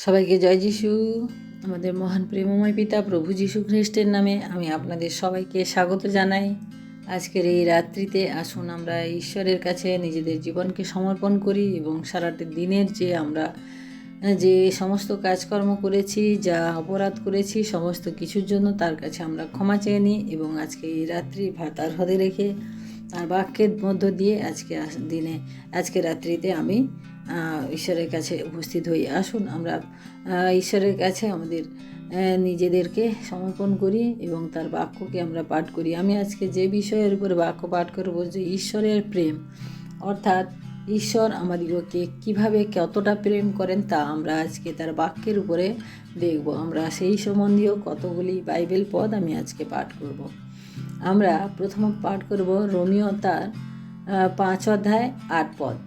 সবাইকে জয় যিশু। আমাদের মহান প্রেমময় পিতা প্রভু যিশু খ্রিস্টের নামে আমি আপনাদের সবাইকে স্বাগত জানাই। আজকের এই রাত্রিতে আসুন আমরা ঈশ্বরের কাছে নিজেদের জীবনকে সমর্পণ করি এবং সারাটা দিনের যে সমস্ত কাজকর্ম করেছি, যা অপরাধ করেছি, সমস্ত কিছুর জন্য তার কাছে আমরা ক্ষমা চেয়ে নিই এবং আজকে এই রাত্রি তার হাতে রেখে তার বাক্যের মধ্য দিয়ে আজকে রাত্রিতে আমি ঈশ্বরের কাছে উপস্থিত হই। আসুন আমরা ঈশ্বরের কাছে আমাদের নিজেদেরকে সমর্পণ করি এবং তার বাক্যকে আমরা পাঠ করি। আমি আজকে যে বিষয়ের উপরে বাক্য পাঠ করব, যে ঈশ্বরের প্রেম, অর্থাৎ ঈশ্বর আমাদিগকে কিভাবে কতটা প্রেম করেন তা আমরা আজকে তার বাক্যের উপরে দেখব। আমরা সেই সম্বন্ধীয় কতগুলি বাইবেল পদ আমি আজকে পাঠ করব। আমরা প্রথম পাঠ করব রোমীয় তার 5 অধ্যায় 8 পদ।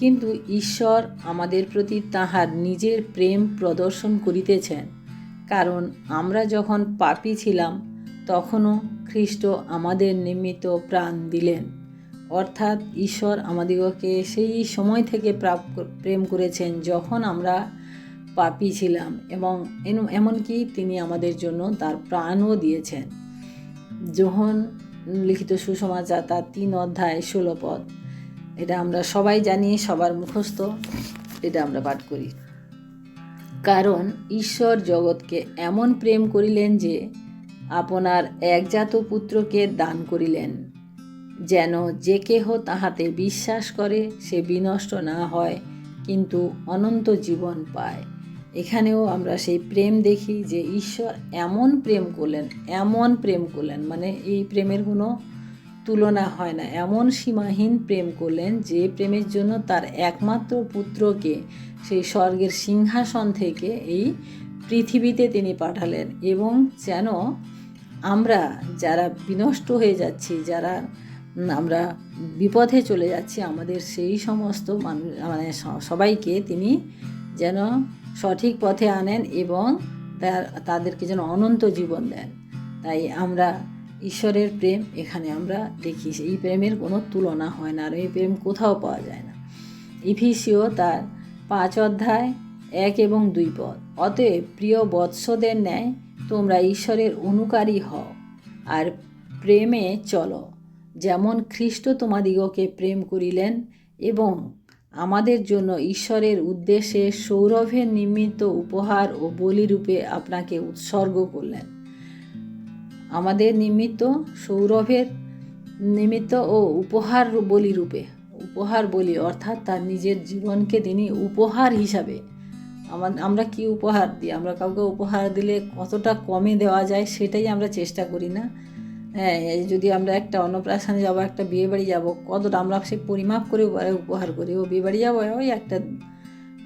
কিন্তু ঈশ্বর আমাদের প্রতি তাহার নিজের প্রেম প্রদর্শন করিতেছেন, কারণ আমরা যখন পাপী ছিলাম তখনও খ্রিস্ট আমাদের নিমিত্ত প্রাণ দিলেন। অর্থাৎ ঈশ্বর আমাদিগকে সেই সময় থেকে প্রেম করেছেন যখন আমরা পাপী ছিলাম, এবং এমনকি তিনি আমাদের জন্য তার প্রাণও দিয়েছেন। যোহন লিখিত সুসমাচার তার 3 অধ্যায় 16 পদ। এটা আমরা সবাই জানি, সবার মুখস্থ। এটা আমরা পাঠ করি। কারণ ঈশ্বর জগৎকে এমন প্রেম করিলেন যে আপনার একজাত পুত্রকে দান করিলেন, যেন যে কেহ তাহাতে বিশ্বাস করে সে বিনষ্ট না হয়, কিন্তু অনন্ত জীবন পায়। এখানেও আমরা সেই প্রেম দেখি যে ঈশ্বর এমন প্রেম করলেন, মানে এই প্রেমের কোনো তুলনা হয় না। এমন সীমাহীন প্রেম করলেন যে প্রেমের জন্য তার একমাত্র পুত্রকে সেই স্বর্গের সিংহাসন থেকে এই পৃথিবীতে তিনি পাঠালেন, এবং যেন আমরা যারা বিনষ্ট হয়ে যাচ্ছি, যারা আমরা বিপথে চলে যাচ্ছি, আমাদের সেই সমস্ত সবাইকে তিনি যেন সঠিক পথে আনেন এবং তাদেরকে যেন অনন্ত জীবন দেন। তাই আমরা ঈশ্বরের প্রেম এখানে আমরা দেখি, এই প্রেমের কোনো তুলনা হয় না, আর এই প্রেম কোথাও পাওয়া যায় না। ইফিসীয় তার 5 অধ্যায় 1 এবং 2 পদ। অতএব প্রিয় বৎসদের ন্যায় তোমরা ঈশ্বরের অনুকারী হও আর প্রেমে চলো, যেমন খ্রিস্ট তোমাদিগকে প্রেম করিলেন এবং আমাদের জন্য ঈশ্বরের উদ্দেশ্যে সৌরভের নিমিত্ত উপহার ও বলিরূপে আপনাকে উৎসর্গ করলেন। আমাদের নিমিত্ত সৌরভের নিমিত্ত ও উপহার বলি অর্থাৎ তার নিজের জীবনকে তিনি উপহার হিসাবে, আমরা কি উপহার দিই? আমরা কাউকে উপহার দিলে কতটা কমে দেওয়া যায় সেটাই আমরা চেষ্টা করি না। হ্যাঁ, যদি আমরা একটা অন্নপ্রাশনে যাবো, একটা বিয়ে বাড়ি যাবো, কতটা আমরা সে পরিমাপ করে উপহার করি। ও বিয়ে বাড়ি যাবো,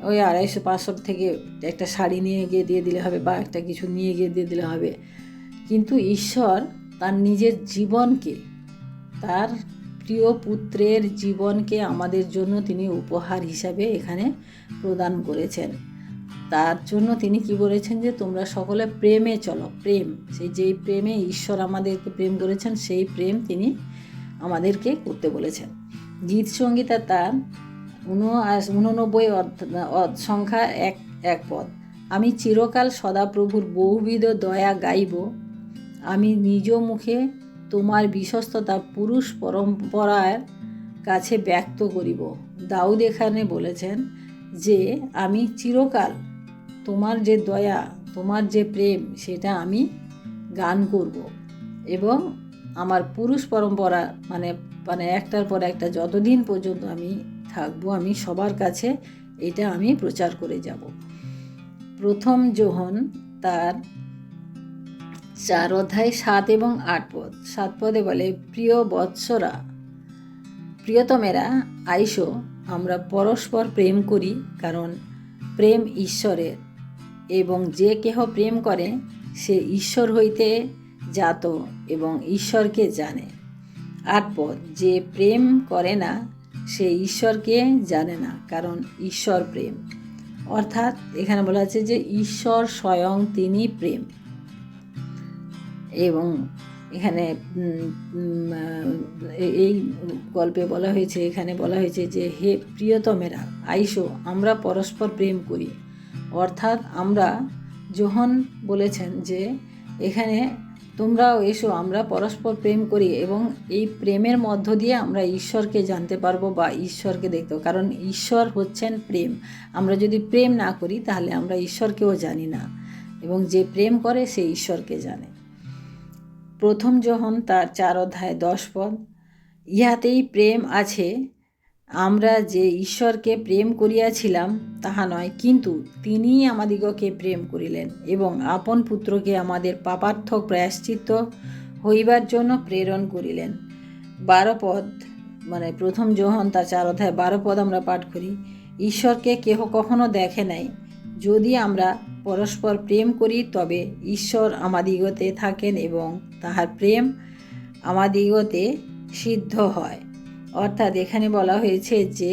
ওই 250-500 থেকে একটা শাড়ি নিয়ে গিয়ে দিয়ে দিলে হবে, বা একটা কিছু নিয়ে গিয়ে দিয়ে দিলে হবে। কিন্তু ঈশ্বর তার নিজের জীবনকে, তার প্রিয় পুত্রের জীবনকে আমাদের জন্য তিনি উপহার হিসাবে এখানে প্রদান করেছেন। তার জন্য তিনি কি বলেছেন যে তোমরা সকলে প্রেমে চলো। প্রেম, যেই প্রেমে ঈশ্বর আমাদেরকে প্রেম করেছেন সেই প্রেম তিনি আমাদেরকে করতে বলেছেন। গীত সংগীতা তার 89 সংখ্যা 1 পদ। আমি চিরকাল সদাপ্রভুর বহুবিধ দয়া গাইব, আমি নিজ মুখে তোমার বিশ্বস্ততা পুরুষ পরম্পরার কাছে ব্যক্ত করিব। দাউদ এখানে বলেছেন যে আমি চিরকাল তোমার যে দয়া, তোমার যে প্রেম, সেটা আমি গান করব, এবং আমার পুরুষ পরম্পরা মানে একটার পর একটা যতদিন পর্যন্ত আমি থাকবো, আমি সবার কাছে এটা আমি প্রচার করে যাব। প্রথম যোহন তার 4 অধ্যায় 7 এবং 8 পদ। 7 পদে বলে, প্রিয় বৎসরা, প্রিয়তমেরা, আইসো আমরা পরস্পর প্রেম করি, কারণ প্রেম ঈশ্বরের, এবং যে কেহ প্রেম করে সে ঈশ্বর হইতে জাত এবং ঈশ্বরকে জানে। 8 পদ, যে প্রেম করে না সে ঈশ্বরকে জানে না, কারণ ঈশ্বর প্রেম। অর্থাৎ এখানে বলা আছে যে ঈশ্বর স্বয়ং তিনি প্রেম। এবং এখানে এই গল্পে এখানে বলা হয়েছে যে হে প্রিয়তমেরা, আইসো আমরা পরস্পর প্রেম করি। অর্থাৎ আমরা যখন বলেছেন যে এখানে তোমরাও এসো, আমরা পরস্পর প্রেম করি, এবং এই প্রেমের মধ্য দিয়ে আমরা ঈশ্বরকে জানতে পারবো বা ঈশ্বরকে দেখতে পারবো, কারণ ঈশ্বর হচ্ছেন প্রেম। আমরা যদি প্রেম না করি তাহলে আমরা ঈশ্বরকেও জানি না, এবং যে প্রেম করে সে ঈশ্বরকে জানে। প্রথম যোহন তার 4:10 ইহাতেই প্রেম আছে, আমরা যে ঈশ্বরকে প্রেম করিয়াছিলাম তাহা নয়, কিন্তু তিনিই আমাদিগকে প্রেম করিলেন এবং আপন পুত্রকে আমাদের পাপার্থক প্রায়শ্চিত্ত হইবার জন্য প্রেরণ করিলেন। 12 মানে প্রথম যোহন তার 4:12 আমরা পাঠ করি, ঈশ্বরকে কেহ কখনো দেখে নাই। যদি আমরা পরস্পর প্রেম করি তবে ঈশ্বর আমাদিগতে থাকেন এবং তাহার প্রেম আমাদিগতে সিদ্ধ হয়। অর্থাৎ এখানে বলা হয়েছে যে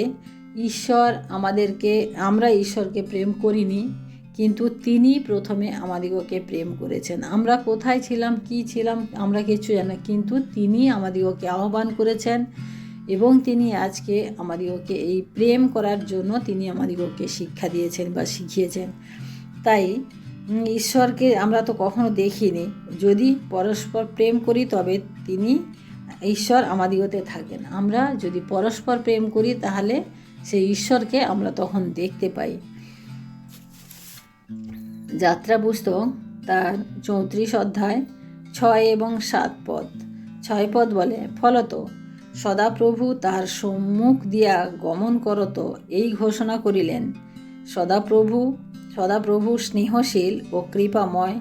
আমরা ঈশ্বরকে প্রেম করিনি, কিন্তু তিনি প্রথমে আমাদিগকে প্রেম করেছেন। আমরা কোথায় ছিলাম, কি ছিলাম, আমরা কিছু জানি না, কিন্তু তিনি আমাদিগকে আহ্বান করেছেন এবং তিনি আজকে আমাদিগকে এই প্রেম করার জন্য তিনি আমাদিগকে শিক্ষা দিয়েছেন বা শিখিয়েছেন। তাই ঈশ্বরকে আমরা তো কখনো দেখিনি। যদি পরস্পর প্রেম করি তবে ঈশ্বর আমাদিগতে থাকেন। আমরা যদি পরস্পর প্রেম করি তাহলে সেই ঈশ্বরকে আমরা তখন দেখতে পাই। যাত্রা পুস্তক তার 34:6 এবং 7 6 পদ বলে, ফলত সদাপ্রভু তাহার সম্মুখ দিয়া গমন করত এই ঘোষণা করিলেন, সদাপ্রভু স্নেহশীল ও কৃপাময়,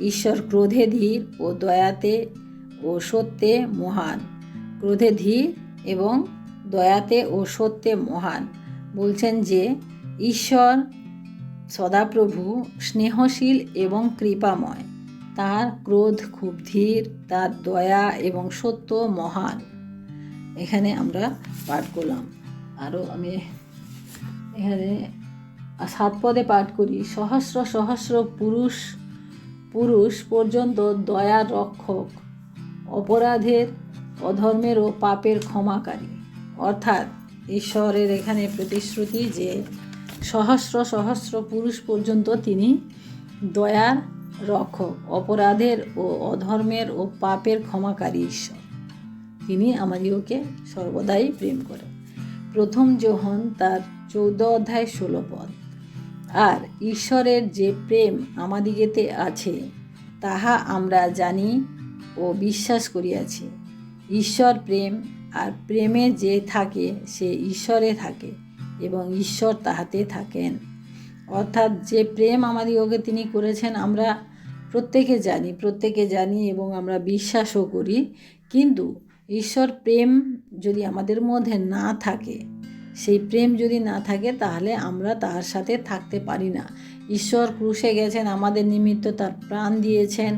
ঈশ্বর ক্রোধে ধীর ও দয়াতে ও সত্যে মহান। ক্রোধে ধীর এবং দয়াতে ও সত্যে মহান বলছেন যে ঈশ্বর সদাপ্রভু স্নেহশীল এবং কৃপাময়, তার ক্রোধ খুব ধীর, তার দয়া এবং সত্য মহান। এখানে আমরা পাঠ করলাম। আরও আমি এখানে 7 পদে পাঠ করি, সহস্র সহস্র পুরুষ পর্যন্ত দয়ার রক্ষক, অপরাধের, অধর্মের ও পাপের ক্ষমাকারী। অর্থাৎ ঈশ্বরের এখানে প্রতিশ্রুতি যে সহস্র সহস্র পুরুষ পর্যন্ত তিনি দয়ার রক্ষক, অপরাধের ও অধর্মের ও পাপের ক্ষমাকারী ঈশ্বর। তিনি আমাদিগকে সর্বদাই প্রেম করেন। প্রথম যোহন তার 14:16 আর ঈশ্বরের যে প্রেম আমাদিগতে আছে তাহা আমরা জানি ও বিশ্বাস করিয়াছি। ঈশ্বর প্রেম, আর প্রেমে যে থাকে সে ঈশ্বরে থাকে এবং ঈশ্বর তাহাতে থাকেন। অর্থাৎ যে প্রেম আমাদিগকে তিনি করেছেন আমরা প্রত্যেকে জানি এবং আমরা বিশ্বাসও করি, কিন্তু ঈশ্বর প্রেম যদি আমাদের মধ্যে না থাকে, সেই প্রেম যদি না থাকে তাহলে আমরা তার সাথে থাকতে পারি না। ঈশ্বর ক্রুশে গেছেন আমাদের নিমিত্ত, তার প্রাণ দিয়েছেন,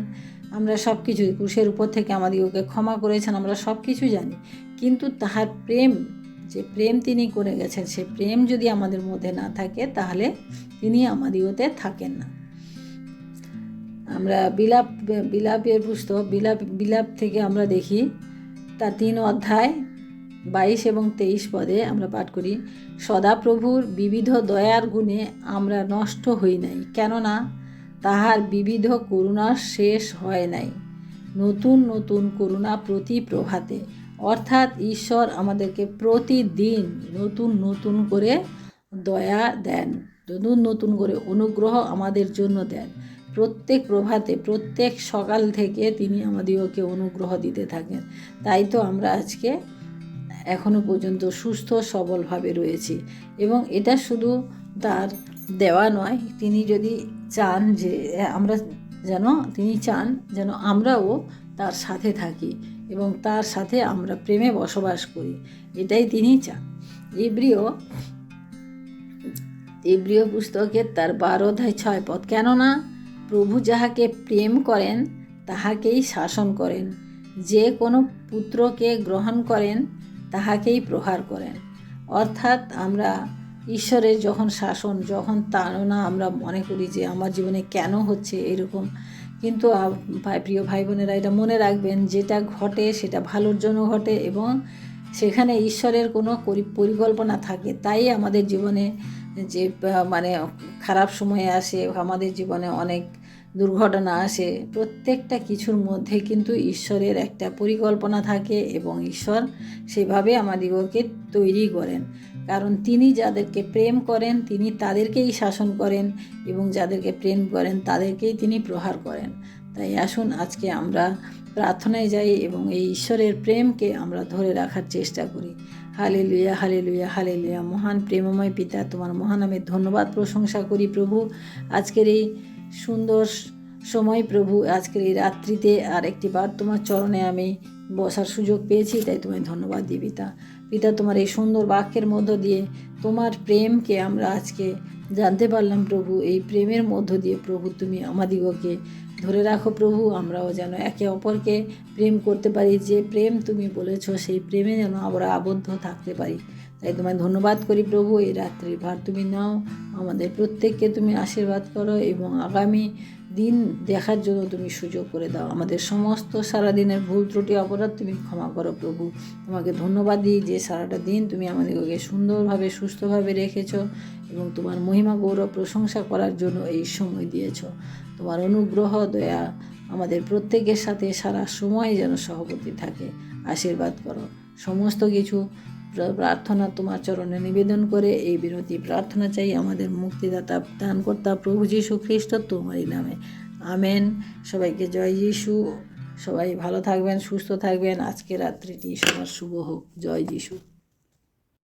আমরা সব কিছু, ক্রুশের উপর থেকে আমাদিগকে ক্ষমা করেছেন, আমরা সব কিছু জানি, কিন্তু তাহার প্রেম, যে প্রেম তিনি করে গেছেন, সে প্রেম যদি আমাদের মধ্যে না থাকে তাহলে তিনি আমাদিগতে থাকেন না। আমরা বিলাপের পুস্তক বিলাপ থেকে আমরা দেখি তার 3:22 এবং 23 পদে আমরা পাঠ করি, সদাপ্রভুর বিবিধ দয়ার গুণে আমরা নষ্ট হই নাই, কেননা তাহার বিবিধ করুণার শেষ হয় নাই, নতুন নতুন করুণা প্রতি প্রভাতে। অর্থাৎ ঈশ্বর আমাদেরকে প্রতিদিন নতুন নতুন করে দয়া দেন, নতুন নতুন করে অনুগ্রহ আমাদের জন্য দেন। প্রত্যেক প্রভাতে, প্রত্যেক সকাল থেকে তিনি আমাদেরকে অনুগ্রহ দিতে থাকেন। তাই তো আমরা আজকে এখনো পর্যন্ত সুস্থ সবলভাবে রয়েছি। এবং এটা শুধু তার দেওয়া নয়, তিনি যদি চান যে তিনি চান যেন আমরাও তার সাথে থাকি এবং তার সাথে আমরা প্রেমে বসবাস করি, এটাই তিনি চান। ইব্রিয় পুস্তকের তার 12:6 কেননা প্রভু যাহাকে প্রেম করেন তাহাকেই শাসন করেন, যে কোনো পুত্রকে গ্রহণ করেন তাহাকেই প্রহার করেন। অর্থাৎ আমরা ঈশ্বরের যখন শাসন, যখন তাড়না আমরা মনে করি যে আমার জীবনে কেন হচ্ছে এরকম, কিন্তু প্রিয় ভাই বোনেরা, এটা মনে রাখবেন, যেটা ঘটে সেটা ভালোর জন্য ঘটে এবং সেখানে ঈশ্বরের কোনো পরিকল্পনা থাকে। তাই আমাদের জীবনে যে মানে খারাপ সময় আসে, আমাদের জীবনে অনেক দুর্ঘটনা আসে, প্রত্যেকটা কিছুর মধ্যে কিন্তু ঈশ্বরের একটা পরিকল্পনা থাকে এবং ঈশ্বর সেভাবে আমাদিগকে তৈরি করেন। কারণ তিনি যাদেরকে প্রেম করেন তিনি তাদেরকেই শাসন করেন এবং যাদেরকে প্রেম করেন তাদেরকেই তিনি প্রহার করেন। তাই আসুন আজকে আমরা প্রার্থনায় যাই এবং এই ঈশ্বরের প্রেমকে আমরা ধরে রাখার চেষ্টা করি। Hallelujah, hallelujah, hallelujah. মহান প্রেমময় পিতা, তোমার মহানামের ধন্যবাদ প্রশংসা করি প্রভু। আজকের এই সুন্দর সময় প্রভু, আজকের এই রাত্রিতে আর একটি বার তোমার চরণে আমি বসার সুযোগ পেয়েছি, তাই তোমায় ধন্যবাদ দিই পিতা। পিতা, তোমার এই সুন্দর বাক্যের মধ্য দিয়ে তোমার প্রেমকে আমরা আজকে জানতে পারলাম প্রভু। এই প্রেমের মধ্য দিয়ে প্রভু তুমি আমাদিগকে ধরে রাখো প্রভু, আমরাও যেন একে অপরকে প্রেম করতে পারি। যে প্রেম তুমি বলেছো সেই প্রেমে যেন আমরা আবদ্ধ থাকতে পারি। তাই তোমায় ধন্যবাদ করি প্রভু। এই রাত্রির ভার তুমি নাও, আমাদের প্রত্যেককে তুমি আশীর্বাদ করো এবং আগামী দিন দেখার জন্য তুমি সুযোগ করে দাও। আমাদের সমস্ত সারাদিনের ভুল ত্রুটি অপরাধ তুমি ক্ষমা করো প্রভু। তোমাকে ধন্যবাদ দিই যে সারাটা দিন তুমি আমাদেরকে সুন্দরভাবে সুস্থভাবে রেখেছ এবং তোমার মহিমা গৌরব প্রশংসা করার জন্য এই সময় দিয়েছ। তোমার অনুগ্রহ দয়া আমাদের প্রত্যেকের সাথে সারা সময় যেন সহবর্তী থাকে। আশীর্বাদ করো। সমস্ত কিছু প্রার্থনা তোমার চরণে নিবেদন করে এই বিনতি প্রার্থনা চাই আমাদের মুক্তিদাতা দানকর্তা প্রভু যীশু খ্রিস্ট তোমারই নামে, আমেন। সবাইকে জয় যীশু। সবাই ভালো থাকবেন, সুস্থ থাকবেন। আজকে রাত্রিটি সবার শুভ হোক। জয় যীশু।